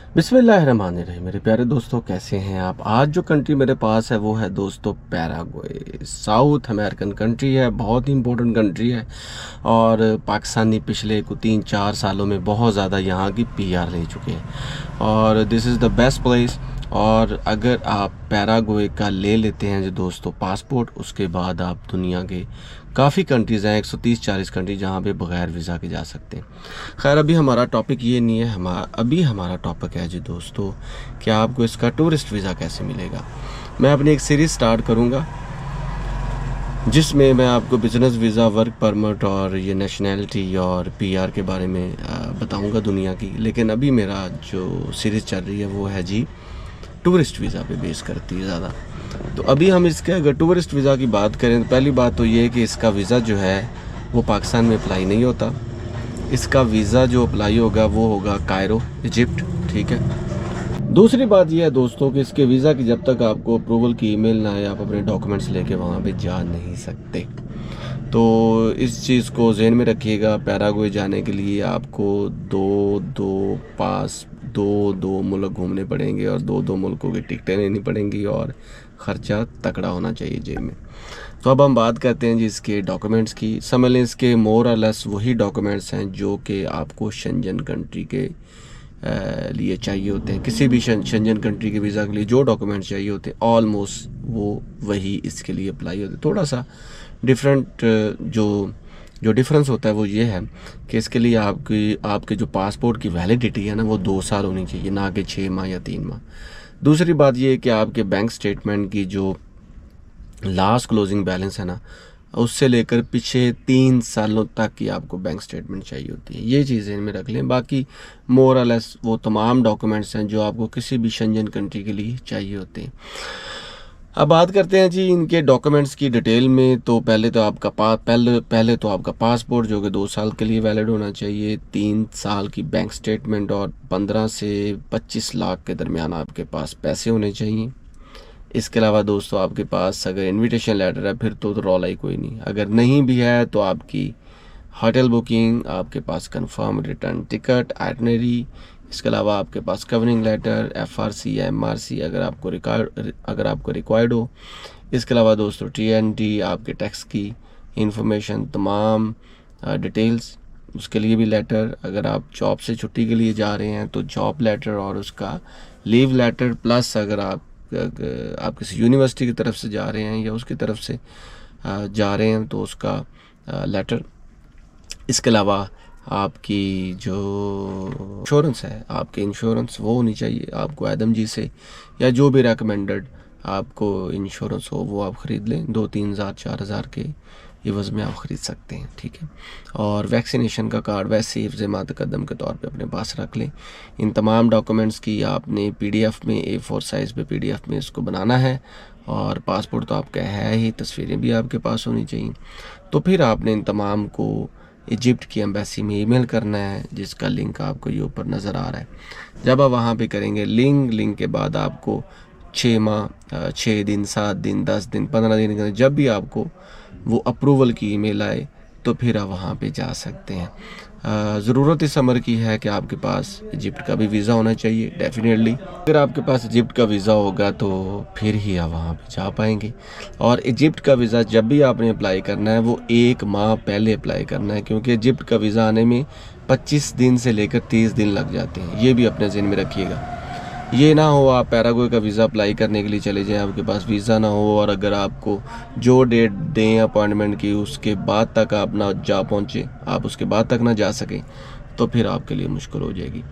बिस्मिल्लाहिर्रहमानिर्रहीम। मेरे प्यारे दोस्तों, कैसे हैं आप। आज जो कंट्री मेरे पास है वो है दोस्तों पैराग्वे। साउथ अमेरिकन कंट्री है, बहुत ही इंपॉर्टेंट कंट्री है और पाकिस्तानी पिछले 3-4 सालों में बहुत ज़्यादा यहाँ की पीआर ले चुके हैं और this is the best place. और अगर आप पैराग्वे का ले लेते हैं जो दोस्तों पासपोर्ट, उसके बाद आप दुनिया के काफ़ी कंट्रीज़ हैं, 130-140 कंट्री जहाँ पे बग़ैर वीज़ा के जा सकते हैं। खैर, अभी हमारा टॉपिक ये नहीं है, अभी हमारा टॉपिक है जी दोस्तों कि आपको इसका टूरिस्ट वीज़ा कैसे मिलेगा। मैं अपनी एक सीरीज़ स्टार्ट करूँगा जिसमें मैं आपको बिज़नेस वीज़ा, वर्क परमिट और ये नेशनैलिटी और पीआर के बारे में बताऊँगा दुनिया की। लेकिन अभी मेरा जो सीरीज़ चल रही है वो है जी टूरिस्ट वीज़ा पे बेस करती है ज़्यादा। तो अभी हम इसके अगर टूरिस्ट वीज़ा की बात करें तो पहली बात तो ये है कि इसका वीज़ा जो है वो पाकिस्तान में अप्लाई नहीं होता। इसका वीज़ा जो अप्लाई होगा वो होगा कायरो, इजिप्ट, ठीक है। दूसरी बात यह है दोस्तों कि इसके वीज़ा की जब तक आपको अप्रूवल की ईमेल ना आए आप अपने डॉक्यूमेंट्स लेके वहाँ पे जा नहीं सकते। तो इस चीज़ को ज़हन में रखिएगा। पैराग्वे जाने के लिए आपको दो मुल्क घूमने पड़ेंगे और दो मुल्कों की टिकटें लेनी पड़ेंगी और ख़र्चा तकड़ा होना चाहिए जेब में। तो अब हम बात करते हैं जी इसके डॉक्यूमेंट्स की। समझ लें इसके मोर और लेस वही डॉक्यूमेंट्स हैं जो कि आपको शेंजन कंट्री के लिए चाहिए होते हैं। किसी भी शेंजन कंट्री के वीज़ा के लिए जो डॉक्यूमेंट्स चाहिए होते हैं ऑलमोस्ट वो वही इसके लिए अप्लाई होते हैं। थोड़ा सा डिफरेंट जो डिफरेंस होता है वो ये है कि इसके लिए आपके जो पासपोर्ट की वैलिडिटी है ना वो 2 साल होनी चाहिए, ना कि 6 माह या 3 माह। दूसरी बात ये है कि आपके बैंक स्टेटमेंट की जो लास्ट क्लोजिंग बैलेंस है ना उससे लेकर पीछे 3 सालों तक की आपको बैंक स्टेटमेंट चाहिए होती है। ये चीज़ें इनमें रख लें। बाकी मोर और लेस वो तमाम डॉक्यूमेंट्स हैं जो आपको किसी भी शेंजन कंट्री के लिए चाहिए होते हैं। अब बात करते हैं जी इनके डॉक्यूमेंट्स की डिटेल में। तो पहले तो आपका पासपोर्ट जो कि 2 साल के लिए वैलिड होना चाहिए, 3 साल की बैंक स्टेटमेंट और 15 से 25 लाख के दरमियान आपके पास पैसे होने चाहिए। इसके अलावा दोस्तों आपके पास अगर इनविटेशन लेटर है फिर तो रौला ही कोई नहीं। अगर नहीं भी है तो आपकी होटल बुकिंग, आपके पास कंफर्म रिटर्न टिकट, आइटनरी, इसके अलावा आपके पास कवरिंग लेटर, एफआरसी या एमआरसी अगर आपको रिक्वायर्ड हो। इसके अलावा दोस्तों टीएनटी, आपके टैक्स की इंफॉर्मेशन, तमाम डिटेल्स, उसके लिए भी लेटर। अगर आप जॉब से छुट्टी के लिए जा रहे हैं तो जॉब लेटर और उसका लीव लेटर, प्लस अगर आप किसी यूनिवर्सिटी की तरफ से जा रहे हैं या उसकी तरफ से जा रहे हैं तो उसका लेटर। इसके अलावा आपकी जो इंश्योरेंस है, आपकी इंश्योरेंस वो होनी चाहिए आपको एडम जी से, या जो भी रिकमेंडेड आपको इंश्योरेंस हो वो आप ख़रीद लें। 2-3 हज़ार 4 हज़ार के एवज़ में आप ख़रीद सकते हैं, ठीक है। और वैक्सीनेशन का कार्ड वैसे हिफ्ज़ मुक़द्दम के तौर पे अपने पास रख लें। इन तमाम डॉक्यूमेंट्स की आपने पीडीएफ में A4 साइज़ पे पीडीएफ में इसको बनाना है। और पासपोर्ट तो आपका है ही, तस्वीरें भी आपके पास होनी चाहिए। तो फिर आपने इन तमाम को इजिप्ट की एम्बेसी में ईमेल करना है, जिसका लिंक आपको ये ऊपर नज़र आ रहा है। जब आप वहाँ पे करेंगे लिंक के बाद आपको 6 दिन, 7 दिन, 10 दिन, 15 दिन के जब भी आपको वो अप्रूवल की ईमेल आए तो फिर आप वहाँ पे जा सकते हैं। ज़रूरत इस अमर की है कि आपके पास इजिप्ट का भी वीज़ा होना चाहिए डेफिनेटली। अगर आपके पास इजिप्ट का वीज़ा होगा तो फिर ही आप वहाँ पे जा पाएंगे। और इजिप्ट का वीज़ा जब भी आपने अप्लाई करना है वो 1 माह पहले अप्लाई करना है, क्योंकि इजिप्ट का वीज़ा आने में 25 दिन से लेकर 30 दिन लग जाते हैं। ये भी अपने ज़हन में रखिएगा। ये ना हो आप पैराग्वे का वीज़ा अप्लाई करने के लिए चले जाएं, आपके पास वीज़ा ना हो और अगर आपको जो डेट दें अपॉइंटमेंट की उसके बाद तक आप ना जा पहुँचे, आप उसके बाद तक ना जा सकें, तो फिर आपके लिए मुश्किल हो जाएगी।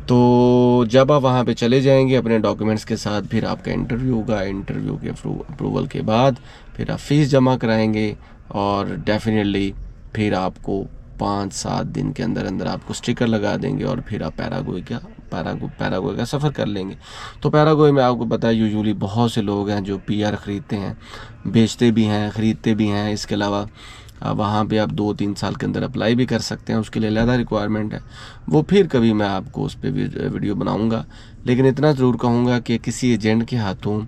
तो जब आप वहाँ पे चले जाएंगे अपने डॉक्यूमेंट्स के साथ, फिर आपका इंटरव्यू होगा। इंटरव्यू के अप्रूवल के बाद फिर आप फ़ीस जमा कराएंगे और डेफिनेटली फिर आपको 5-7 दिन के अंदर अंदर आपको स्टिकर लगा देंगे और फिर आप पैराग्वे का सफ़र कर लेंगे। तो पैराग्वे में आपको पता है यूजुअली बहुत से लोग हैं जो पीआर ख़रीदते हैं, बेचते भी हैं, ख़रीदते भी हैं। इसके अलावा वहाँ पे आप 2-3 साल के अंदर अप्लाई भी कर सकते हैं, उसके लिए अलग रिक्वायरमेंट है। वो फिर कभी मैं आपको उस पर भी वीडियो बनाऊँगा। लेकिन इतना ज़रूर कहूँगा कि किसी एजेंट के हाथों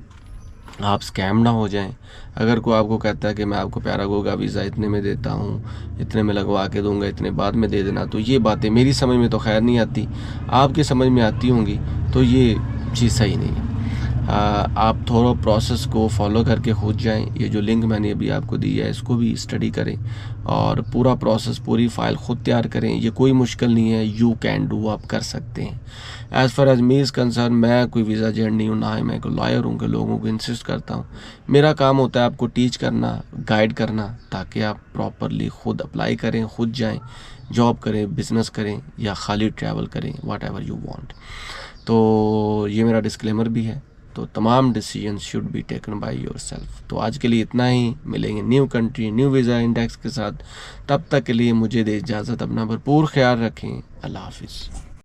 आप स्कैम ना हो जाएं। अगर कोई आपको कहता है कि मैं आपको पैरागो का वीज़ा इतने में देता हूँ, इतने में लगवा के दूंगा, इतने बाद में दे देना, तो ये बातें मेरी समझ में तो खैर नहीं आती, आपकी समझ में आती होंगी, तो ये चीज़ सही नहीं है। आप थोड़ा प्रोसेस को फॉलो करके खुद जाएं। ये जो लिंक मैंने अभी आपको दी है इसको भी स्टडी करें और पूरा प्रोसेस, पूरी फ़ाइल ख़ुद तैयार करें। ये कोई मुश्किल नहीं है, यू कैन डू, आप कर सकते हैं। As far as me is concern, मैं कोई वीज़ा एजेंट नहीं हूँ, ना ही मैं कोई लॉयर हूँ कि लोगों को इंसिस्ट करता हूँ। मेरा काम होता है आपको टीच करना, गाइड करना, ताकि आप प्रॉपरली ख़ुद अप्लाई करें, ख़ुद जाएँ, जॉब करें, बिज़नेस करें या खाली ट्रैवल करें, व्हाट एवर यू वांट। तो ये मेरा डिस्क्लेमर भी है। तो तमाम decision should be taken by yourself. तो आज के लिए इतना ही। मिलेंगे new country, new visa index के साथ। तब तक के लिए मुझे दे इजाज़त। अपना भरपूर ख्याल रखें। अल्लाह हाफिज़।